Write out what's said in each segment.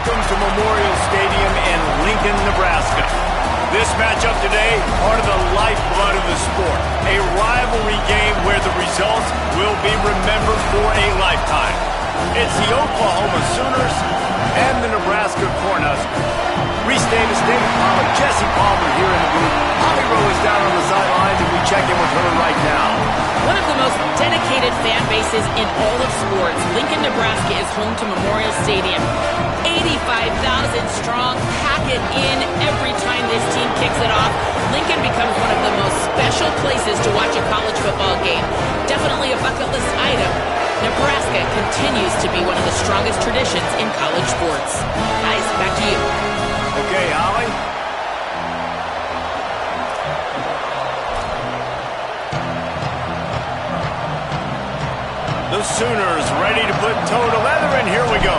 Welcome to Memorial Stadium in Lincoln, Nebraska. This matchup today, part of the lifeblood of the sport. A rivalry game where the results will be remembered for a lifetime. It's the Oklahoma Sooners and the Nebraska Cornhuskers. Reese Davis, David Palmer, Jesse Palmer here in the booth. Holly Rowe is down on the sidelines, and we check in with her right now. One of the most dedicated fan bases in all of sports, Lincoln, Nebraska is home to Memorial Stadium. 85,000 strong, pack it in every time this team kicks it off. Lincoln becomes one of the most special places to watch a college football game. Definitely a bucket list item. Nebraska continues to be one of the strongest traditions in college sports. Guys, back to you. Okay, Holly. The Sooners ready to put toe to leather, and here we go.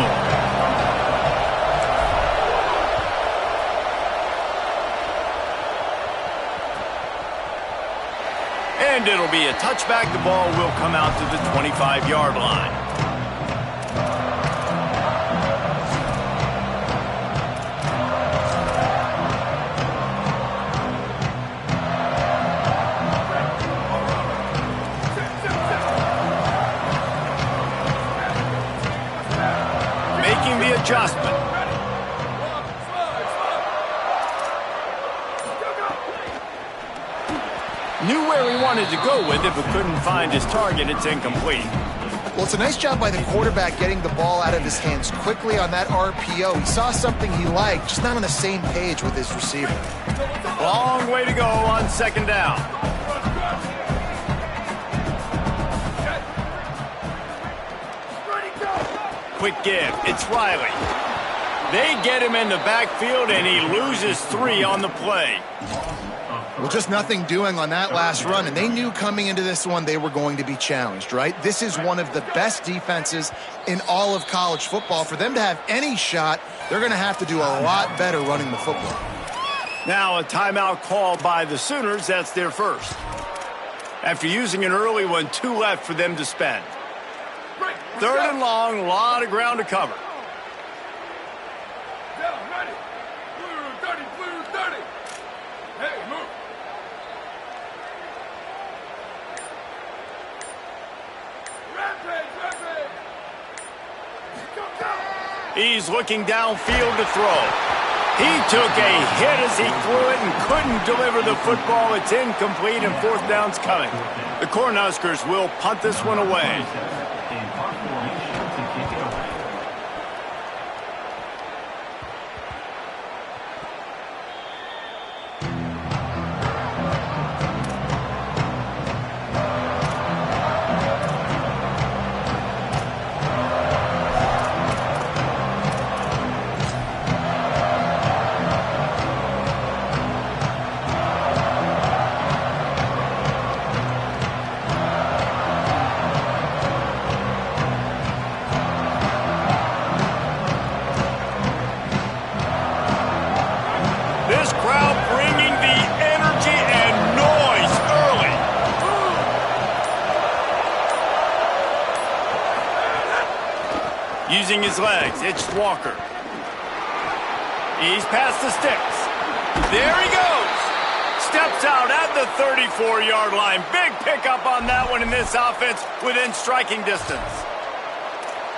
And it'll be a touchback. The ball will come out to the 25-yard line. Making the adjustment. Knew where he wanted to go with it, but couldn't find his target. It's incomplete. Well, it's a nice job by the quarterback getting the ball out of his hands quickly on that RPO. He saw something he liked, just not on the same page with his receiver. Long way to go on second down. Quick give. It's Riley. They get him in the backfield, and he loses 3 on the play. Well, just nothing doing on that last run, and they knew coming into this one they were going to be challenged, right? This is one of the best defenses in all of college football. For them to have any shot, they're going to have to do a lot better running the football. Now a timeout called by the Sooners. That's their first. After using an early one, 2 left for them to spend. Third and long, a lot of ground to cover. He's looking downfield to throw. He took a hit as he threw it and couldn't deliver the football. It's incomplete, and 4th down's coming. The Cornhuskers will punt this one away. Using his legs, it's Walker. He's past the sticks. There he goes. Steps out at the 34-yard line. Big pickup on that one in this offense within striking distance.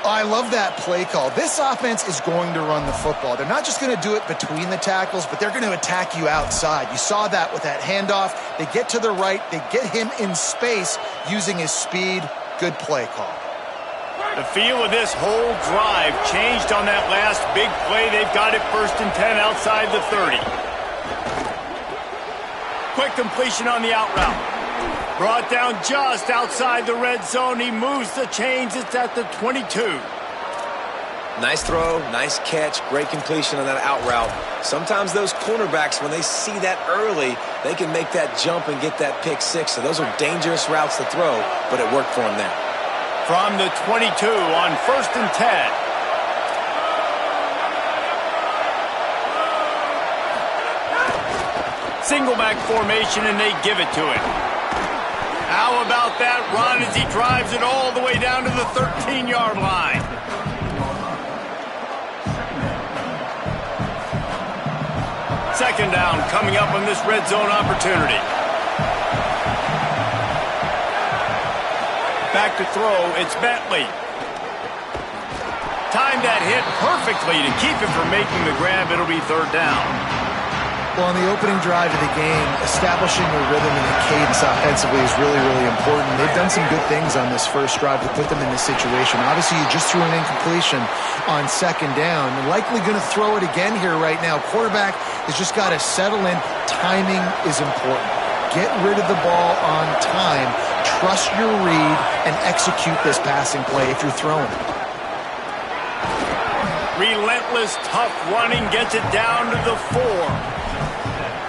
I love that play call. This offense is going to run the football. They're not just going to do it between the tackles, but they're going to attack you outside. You saw that with that handoff. They get to the right. They get him in space using his speed. Good play call. The feel of this whole drive changed on that last big play. They've got it 1st and 10 outside the 30. Quick completion on the out route. Brought down just outside the red zone. He moves the chains. It's at the 22. Nice throw, nice catch, great completion on that out route. Sometimes those cornerbacks, when they see that early, they can make that jump and get that pick 6. So those are dangerous routes to throw, but it worked for him there. From the 22 on 1st and 10. Single back formation, and they give it to him. How about that run as he drives it all the way down to the 13-yard line? second down coming up on this red zone opportunity. Back to throw, it's Bentley. Timed that hit perfectly to keep it from making the grab. It'll be third down. Well, on the opening drive of the game, establishing a rhythm and a cadence offensively is really, really important. They've done some good things on this first drive to put them in this situation. Obviously, you just threw an incompletion on second down. They're likely going to throw it again here right now. Quarterback has just got to settle in. Timing is important. Get rid of the ball on time. Trust your read and execute this passing play if you're throwing it. Relentless, tough running gets it down to the 4.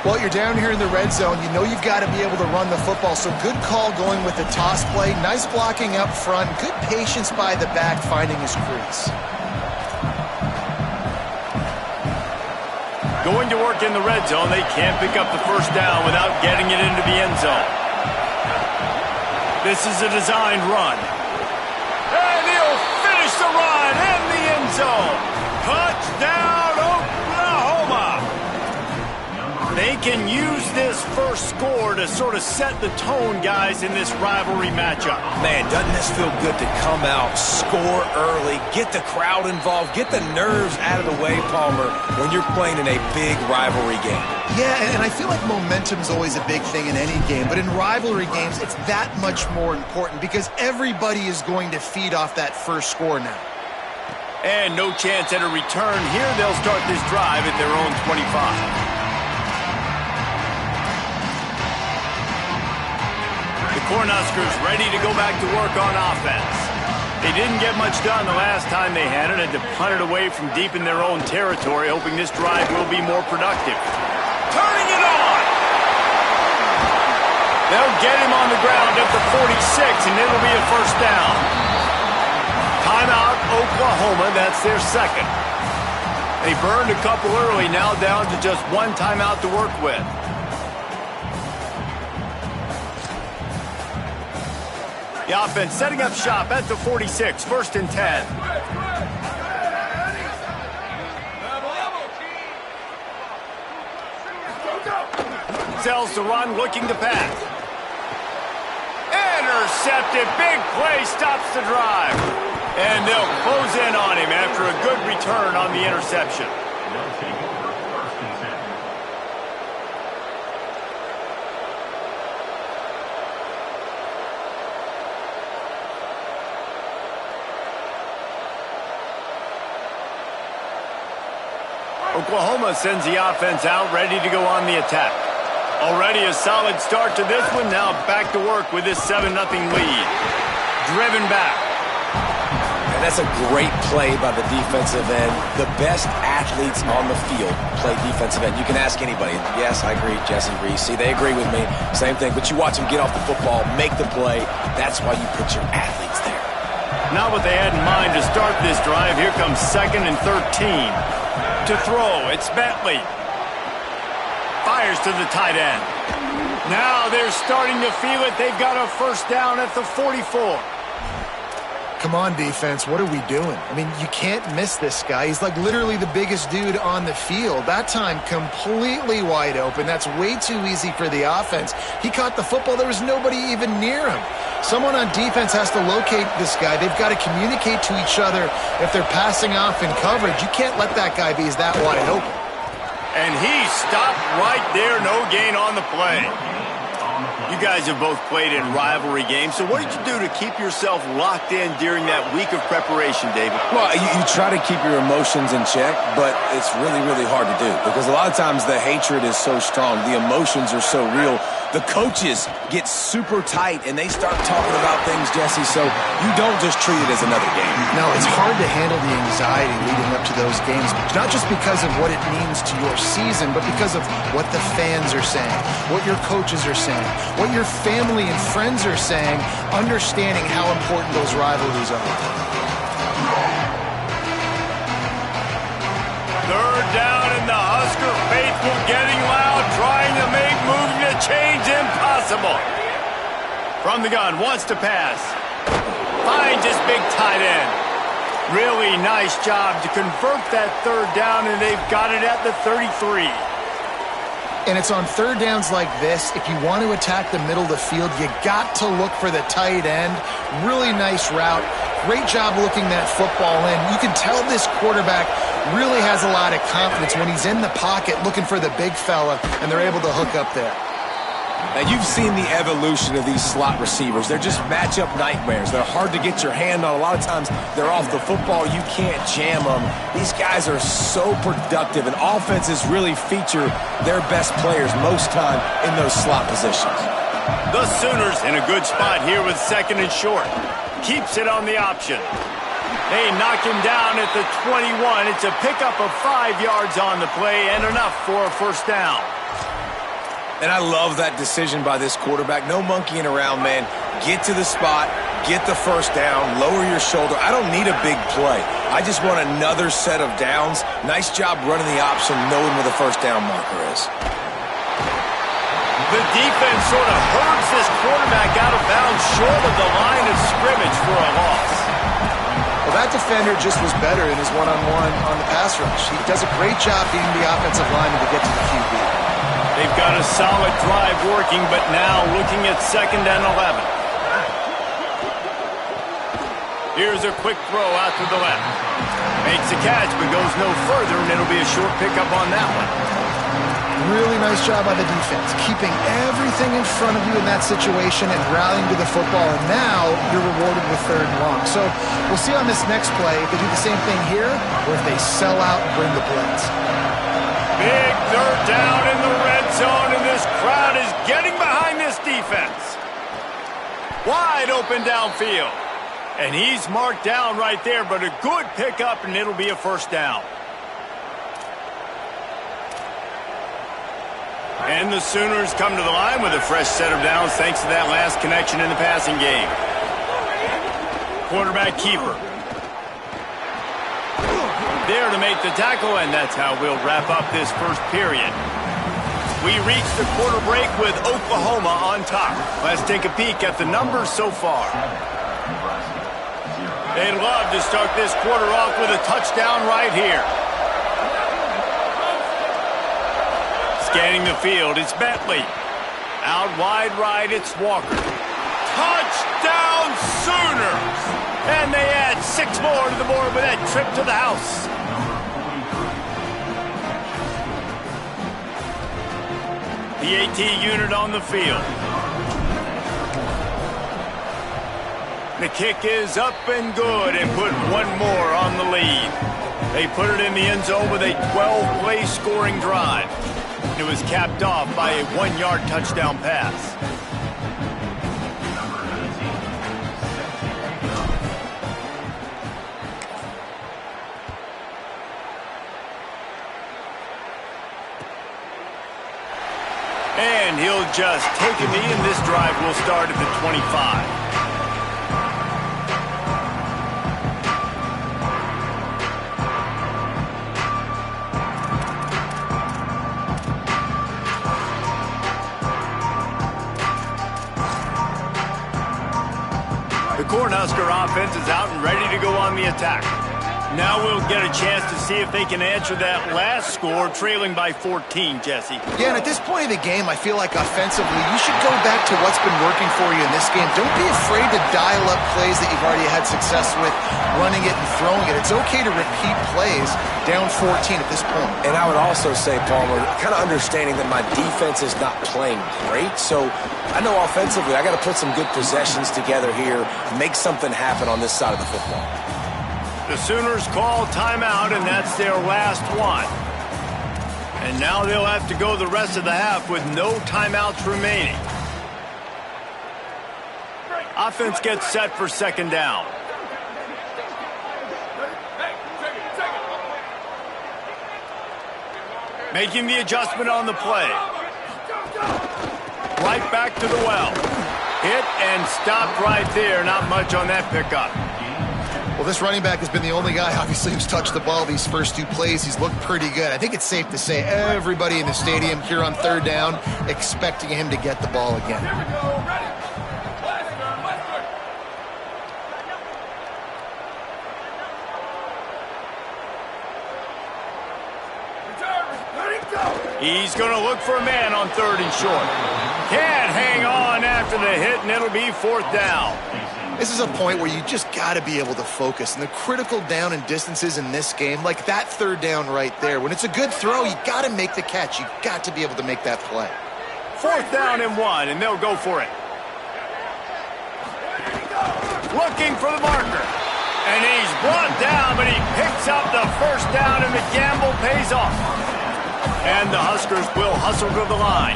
Well, you're down here in the red zone. You know you've got to be able to run the football, so good call going with the toss play. Nice blocking up front. Good patience by the back finding his crease. Going to work in the red zone. They can't pick up the first down without getting it into the end zone. This is a designed run. And he'll finish the run in the end zone. Touchdown, Oklahoma! They can use this first score to sort of set the tone, guys, in this rivalry matchup. Man, doesn't this feel good to come out, score early, get the crowd involved, get the nerves out of the way, Palmer, when you're playing in a big rivalry game. Yeah, and I feel like momentum's always a big thing in any game, but in rivalry games, it's that much more important because everybody is going to feed off that first score now. And no chance at a return here. They'll start this drive at their own 25. The Cornhuskers ready to go back to work on offense. They didn't get much done the last time they had it, and to punt it away from deep in their own territory, hoping this drive will be more productive. Turning it on! They'll get him on the ground at the 46, and it'll be a first down. Timeout, Oklahoma. That's their second. They burned a couple early, now down to just one timeout to work with. The offense setting up shop at the 46, first and 10. Sells the run, looking to pass. Intercepted, big play, stops the drive. And they'll close in on him after a good return on the interception. Oklahoma sends the offense out, ready to go on the attack. Already a solid start to this one. Now back to work with this 7-0 lead. Driven back. And that's a great play by the defensive end. The best athletes on the field play defensive end. You can ask anybody. Yes, I agree. Jesse agrees. See, they agree with me. Same thing. But you watch them get off the football, make the play. That's why you put your athletes there. Not what they had in mind to start this drive. Here comes 2nd and 13. To throw, it's Bentley. Fires to the tight end. Now they're starting to feel it. They've got a first down at the 44. Come on, defense. What are we doing? I mean, you can't miss this guy. He's like literally the biggest dude on the field. That time, completely wide open. That's way too easy for the offense. He caught the football. There was nobody even near him. Someone on defense has to locate this guy. They've got to communicate to each other if they're passing off in coverage. You can't let that guy be that wide open. And he stopped right there. No gain on the play. You guys have both played in rivalry games, so what did you do to keep yourself locked in during that week of preparation, David? Well, you try to keep your emotions in check, but it's really, really hard to do because a lot of times the hatred is so strong. The emotions are so real. The coaches get super tight, and they start talking about things, Jesse, so you don't just treat it as another game. No, it's hard to handle the anxiety leading up to those games, not just because of what it means to your season, but because of what the fans are saying, what your coaches are saying, what your family and friends are saying, understanding how important those rivalries are. Third down, and the Husker faithful getting loud, trying to make moving the change impossible. From the gun, wants to pass. Finds his big tight end. Really nice job to convert that third down, and they've got it at the 33. And it's on third downs like this. If you want to attack the middle of the field, you got to look for the tight end. Really nice route. Great job looking that football in. You can tell this quarterback really has a lot of confidence when he's in the pocket looking for the big fella, and they're able to hook up there. Now, you've seen the evolution of these slot receivers. They're just matchup nightmares. They're hard to get your hand on. A lot of times, they're off the football. You can't jam them. These guys are so productive, and offenses really feature their best players most time in those slot positions. The Sooners in a good spot here with second and short. Keeps it on the option. They knock him down at the 21. It's a pickup of 5 yards on the play and enough for a first down. And I love that decision by this quarterback. No monkeying around, man. Get to the spot, get the first down, lower your shoulder. I don't need a big play. I just want another set of downs. Nice job running the option, knowing where the first down marker is. The defense sort of hurts this quarterback out of bounds short of the line of scrimmage for a loss. Well, that defender just was better in his one-on-one on the pass rush. He does a great job beating the offensive lineman to get to the QB. They've got a solid drive working, but now looking at 2nd and 11. Here's a quick throw out to the left. Makes a catch, but goes no further, and it'll be a short pickup on that one. Really nice job by the defense, keeping everything in front of you in that situation and rallying to the football, and now you're rewarded with 3rd and long. So we'll see on this next play if they do the same thing here or if they sell out and bring the blitz. Big 3rd down in the red zone, and this crowd is getting behind this defense. Wide open downfield. And he's marked down right there, but a good pickup, and it'll be a first down. And the Sooners come to the line with a fresh set of downs thanks to that last connection in the passing game. Quarterback keeper. There to make the tackle, and that's how we'll wrap up this first period. We reach the quarter break with Oklahoma on top. Let's take a peek at the numbers so far. They'd love to start this quarter off with a touchdown right here. Scanning the field, it's Bentley. Out wide right, it's Walker. Touchdown Sooners! And they add 6 more to the board with that trip to the house. The AT unit on the field. The kick is up and good and put 1 more on the lead. They put it in the end zone with a 12-play scoring drive. It was capped off by a 1-yard touchdown pass. And he'll just take a knee, and this drive will start at the 25. The Cornhusker offense is out and ready to go on the attack. Now we'll get a chance to see if they can answer that last score, trailing by 14, Jesse. Yeah, and at this point of the game, I feel like offensively, you should go back to what's been working for you in this game. Don't be afraid to dial up plays that you've already had success with, running it and throwing it. It's okay to repeat plays down 14 at this point. And I would also say, Palmer, kind of understanding that my defense is not playing great, so I know offensively I got to put some good possessions together here, make something happen on this side of the football. The Sooners call timeout, and that's their last one. And now they'll have to go the rest of the half with no timeouts remaining. Offense gets set for 2nd down. Making the adjustment on the play. Right back to the well. Hit and stopped right there. Not much on that pickup. Well, this running back has been the only guy, obviously, who's touched the ball these first 2 plays. He's looked pretty good. I think it's safe to say everybody in the stadium here on 3rd down expecting him to get the ball again. Here we go. Ready. Western. Return. Ready, go. He's going to look for a man on 3rd and short. Can't hang on after the hit, and it'll be 4th down. This is a point where you just got to be able to focus. And the critical down and distances in this game, like that 3rd down right there, when it's a good throw, you got to make the catch. You got to be able to make that play. 4th down and 1, and they'll go for it. Looking for the marker. And he's brought down, but he picks up the 1st down, and the gamble pays off. And the Huskers will hustle to the line.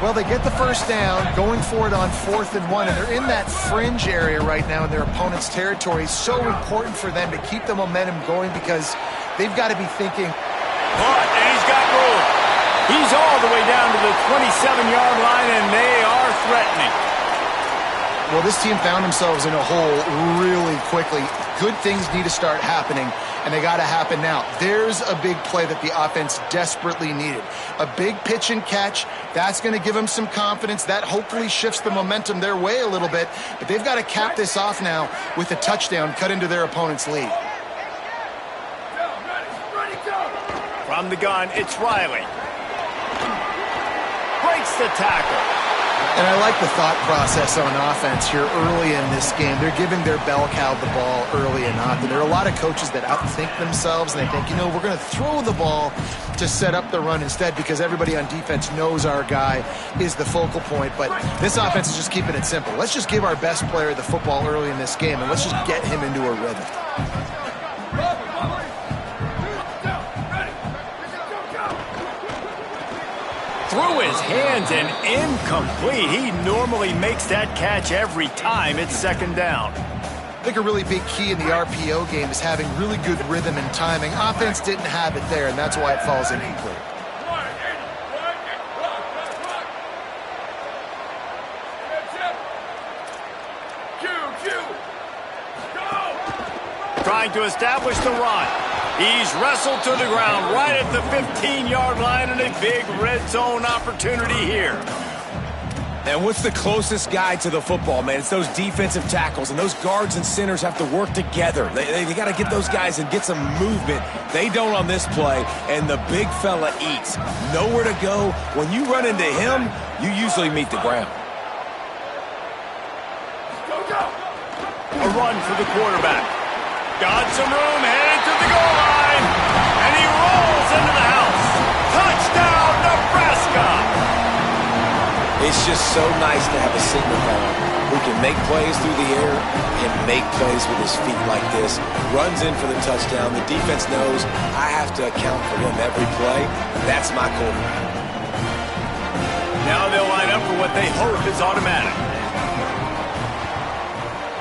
Well, they get the 1st down, going for it on 4th and 1, and they're in that fringe area right now in their opponent's territory. So important for them to keep the momentum going because they've got to be thinking. But, and he's got room. He's all the way down to the 27-yard line, and they are threatening. Well, this team found themselves in a hole really quickly. Good things need to start happening, and they got to happen now. There's a big play that the offense desperately needed. A big pitch and catch. That's going to give them some confidence. That hopefully shifts the momentum their way a little bit, but they've got to cap this off now with a touchdown cut into their opponent's lead. From the gun, it's Riley. Breaks the tackle. And I like the thought process on offense here early in this game. They're giving their bell cow the ball early and often. There are a lot of coaches that outthink themselves, and they think, we're going to throw the ball to set up the run instead because everybody on defense knows our guy is the focal point. But this offense is just keeping it simple. Let's just give our best player the football early in this game, and let's just get him into a rhythm. Through his hands and incomplete. He normally makes that catch every time it's 2nd down. I think a really big key in the RPO game is having really good rhythm and timing. Offense didn't have it there, and that's why it falls incomplete. Trying to establish the run. He's wrestled to the ground right at the 15-yard line, and a big red zone opportunity here. And what's the closest guy to the football, man? It's those defensive tackles, and those guards and centers have to work together. They got to get those guys and get some movement. They don't on this play, and the big fella eats. Nowhere to go. When you run into him, you usually meet the ground. A run for the quarterback. Got some room, headed to the goal line, and he rolls into the house. Touchdown, Nebraska! It's just so nice to have a signal caller who can make plays through the air and make plays with his feet like this. Runs in for the touchdown. The defense knows I have to account for him every play. That's my quarterback. Now they'll line up for what they hope is automatic.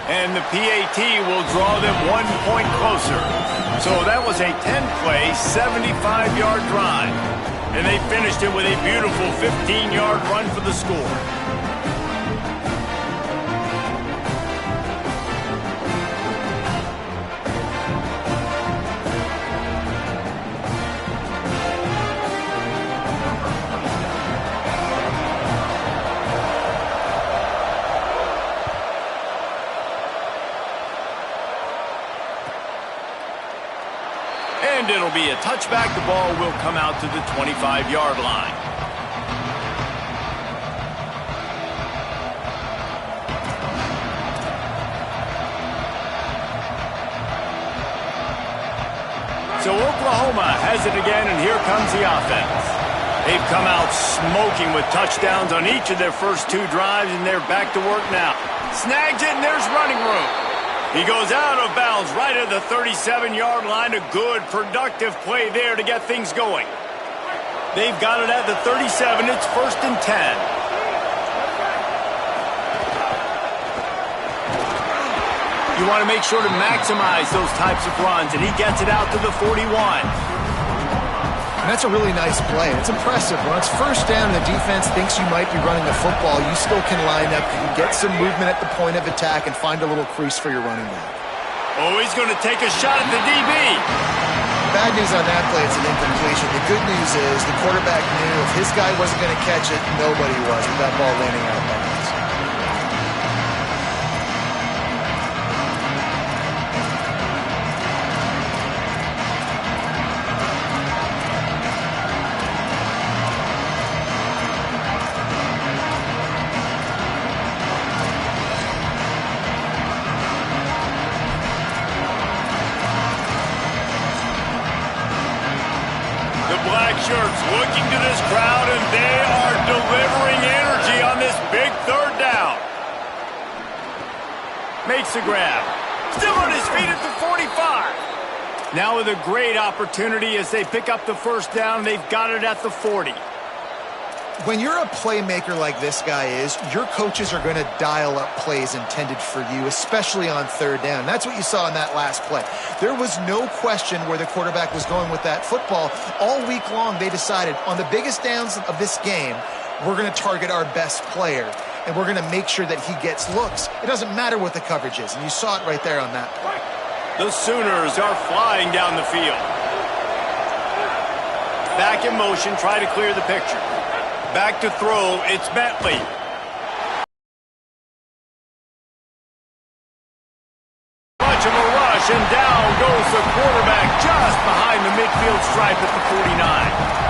And the PAT will draw them 1 point closer. So that was a 10-play, 75-yard drive. And they finished it with a beautiful 15-yard run for the score. And it'll be a touchback. The ball will come out to the 25-yard line. So Oklahoma has it again, and here comes the offense. They've come out smoking with touchdowns on each of their first 2 drives, and they're back to work now. Snags it, and there's running room. He goes out of bounds right at the 37-yard line. A good, productive play there to get things going. They've got it at the 37. It's 1st and 10. You want to make sure to maximize those types of runs, and he gets it out to the 41. And that's a really nice play. It's impressive. When it's 1st down and the defense thinks you might be running the football, you still can line up. You can get some movement at the point of attack and find a little crease for your running back. Oh, he's going to take a shot at the DB. Bad news on that play, it's an incompletion. The good news is the quarterback knew if his guy wasn't going to catch it, nobody was with that ball landing out of bounds. black shirts looking to this crowd, and they are delivering energy on this big third down. Makes the grab. Still on his feet at the 45. Now with a great opportunity as they pick up the first down. They've got it at the 40. When you're a playmaker like this guy is, your coaches are going to dial up plays intended for you, especially on third down. That's what you saw in that last play. There was no question where the quarterback was going with that football. All week long, they decided on the biggest downs of this game, we're going to target our best player, and we're going to make sure that he gets looks. It doesn't matter what the coverage is, and you saw it right there on that play. The Sooners are flying down the field. Back in motion, try to clear the picture. Back to throw, it's Bentley. Much of a rush, and down goes the quarterback just behind the midfield stripe at the 49.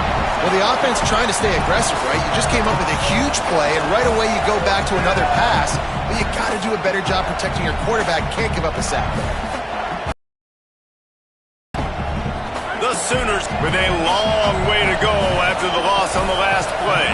Well, the offense trying to stay aggressive, right? You just came up with a huge play, and right away you go back to another pass, but you got to do a better job protecting your quarterback. Can't give up a sack. The Sooners with a long way to go after the loss on the last play.